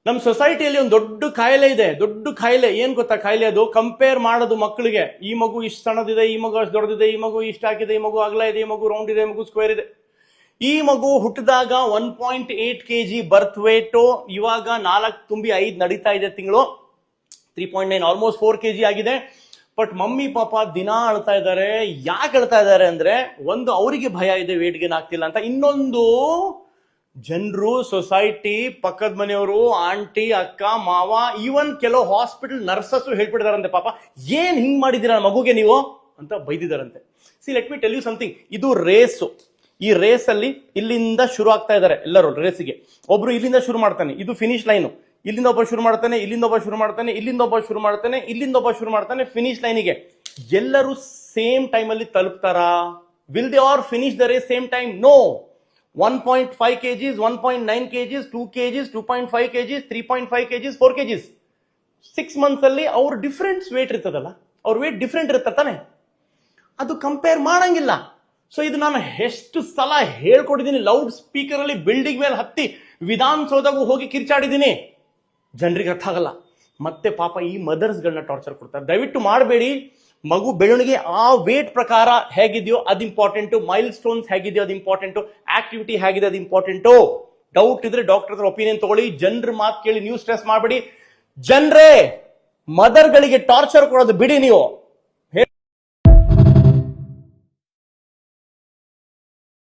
ನಮ್ಮ ಸೊಸೈಟಿಯಲ್ಲಿ ಒಂದು ದೊಡ್ಡ ಕಾಯಿಲೆ ಇದೆ, ದೊಡ್ಡ ಕಾಯಿಲೆ. ಏನ್ ಗೊತ್ತಾ ಕಾಯಿಲೆ? ಅದು ಕಂಪೇರ್ ಮಾಡೋದು ಮಕ್ಕಳಿಗೆ. ಈ ಮಗು ಇಷ್ಟು ಸಣ್ಣದಿದೆ, ಈ ಮಗು ಅಷ್ಟು ದೊಡ್ಡದಿದೆ, ಈ ಮಗು ಇಷ್ಟ ಹಾಕಿದೆ, ಈ ಮಗು ಅಗಲ ಇದೆ, ಈ ಮಗು ರೌಂಡ್ ಇದೆ, ಈ ಮಗು ಸ್ಕ್ವೇರ್ ಇದೆ. ಈ ಮಗು ಹುಟ್ಟಿದಾಗ 1.8 kg ಬರ್ತ್ ವೇಟ್, ಇವಾಗ 4 ತುಂಬಿ 5 ನಡೀತಾ ಇದೆ ತಿಂಗಳು, 3.9 ಆಲ್ಮೋಸ್ಟ್ 4 kg ಆಗಿದೆ. ಬಟ್ ಮಮ್ಮಿ ಪಾಪ ದಿನ ಅಳ್ತಾ ಇದ್ದಾರೆ. ಯಾಕೆ ಅಳ್ತಾ ಇದ್ದಾರೆ ಅಂದ್ರೆ, ಒಂದು ಅವರಿಗೆ ಭಯ ಇದೆ ವೇಟ್ ಗೇನ್ ಆಗ್ತಿಲ್ಲ ಅಂತ, ಇನ್ನೊಂದು ಜನರು, ಸೊಸೈಟಿ, ಪಕ್ಕದ ಮನೆಯವರು, ಆಂಟಿ, ಅಕ್ಕ, ಮಾವ, ಈವನ್ ಕೆಲವು ಹಾಸ್ಪಿಟಲ್ ನರ್ಸಸ್ ಹೇಳ್ಬಿಟ್ಟಿದಾರಂತೆ, ಪಾಪ ಏನ್ ಹಿಂಗ್ ಮಾಡಿದೀರ ಮಗುಗೆ ನೀವು ಅಂತ ಬೈದಿದಾರಂತೆ. See let me tell you something, ಇದು ರೇಸು. ಈ ರೇಸ್ ಅಲ್ಲಿ ಇಲ್ಲಿಂದ ಶುರು ಆಗ್ತಾ ಇದ್ದಾರೆ ಎಲ್ಲರೂ ರೇಸಿಗೆ. ಒಬ್ರು ಇಲ್ಲಿಂದ ಶುರು ಮಾಡ್ತಾನೆ, ಇದು ಫಿನಿಶ್ ಲೈನು. ಇಲ್ಲಿಂದ ಒಬ್ಬ ಶುರು ಮಾಡ್ತಾನೆ, ಇಲ್ಲಿಂದ ಒಬ್ಬ ಶುರು ಮಾಡ್ತಾನೆ, ಇಲ್ಲಿಂದ ಒಬ್ಬ ಶುರು ಮಾಡ್ತಾನೆ, ಇಲ್ಲಿಂದ ಒಬ್ಬ ಶುರು ಮಾಡ್ತಾನೆ, ಫಿನಿಶ್ ಲೈನಿಗೆ. ಎಲ್ಲರೂ ಸೇಮ್ ಟೈಮ್ ಅಲ್ಲಿ ತಲುಪ್ತಾರಾ? Will they are finish the race same time? No. 1.5 kgs, 1.9 kgs, 2 kgs, 2.5 kgs, 3.5 kgs, 4 kgs. 6 months ಅಲ್ಲಿ ಅವ್ರ ಡಿಫ್ರೆಂಟ್ ವೇಟ್ ಇರ್ತದಲ್ಲ, ಅವ್ರ ವೇಟ್ ಡಿಫ್ರೆಂಟ್ ಇರುತ್ತೆ ತಾನೆ, ಅದು ಕಂಪೇರ್ ಮಾಡಂಗಿಲ್ಲ. ಸೊ ಇದು ನಾನು ಎಷ್ಟು ಸಲ ಹೇಳ್ಕೊಟ್ಟಿದ್ದೀನಿ, ಲೌಡ್ ಸ್ಪೀಕರ್ ಅಲ್ಲಿ ಬಿಲ್ಡಿಂಗ್ ಮೇಲೆ ಹತ್ತಿ ವಿಧಾನಸೌಧಗೂ ಹೋಗಿ ಕಿರ್ಚಾಡಿದ್ದೀನಿ, ಜನರಿಗೆ ಅರ್ಥ ಆಗಲ್ಲ. ಮತ್ತೆ ಪಾಪ ಈ ಮದರ್ಸ್ಗಳನ್ನ ಟಾರ್ಚರ್ ಕೊಡ್ತಾರೆ. ದಯವಿಟ್ಟು ಮಾಡಬೇಡಿ. ಮಗು ಬೆಳವಣಿಗೆ ಆ ವೇಟ್ ಪ್ರಕಾರ ಹೇಗಿದೆಯೋ ಅದು ಇಂಪಾರ್ಟೆಂಟು, ಮೈಲ್ ಸ್ಟೋನ್ಸ್ ಹೇಗಿದೆಯೋ ಅದು ಇಂಪಾರ್ಟೆಂಟು, ಆಕ್ಟಿವಿಟಿ ಹೇಗಿದೆ ಅದು ಇಂಪಾರ್ಟೆಂಟು. ಡೌಟ್ ಇದ್ರೆ ಡಾಕ್ಟರ್ ಹತ್ರ ಒಪಿನಿಯನ್ ತಗೊಳ್ಳಿ. ಜನರ ಮಾತು ಕೇಳಿ ನೀವು ಸ್ಟ್ರೆಸ್ ಮಾಡಬೇಡಿ. ಜನರೇ, ಮದರ್ಗಳಿಗೆ ಟಾರ್ಚರ್ ಕೊಡೋದು ಬಿಡಿ ನೀವು.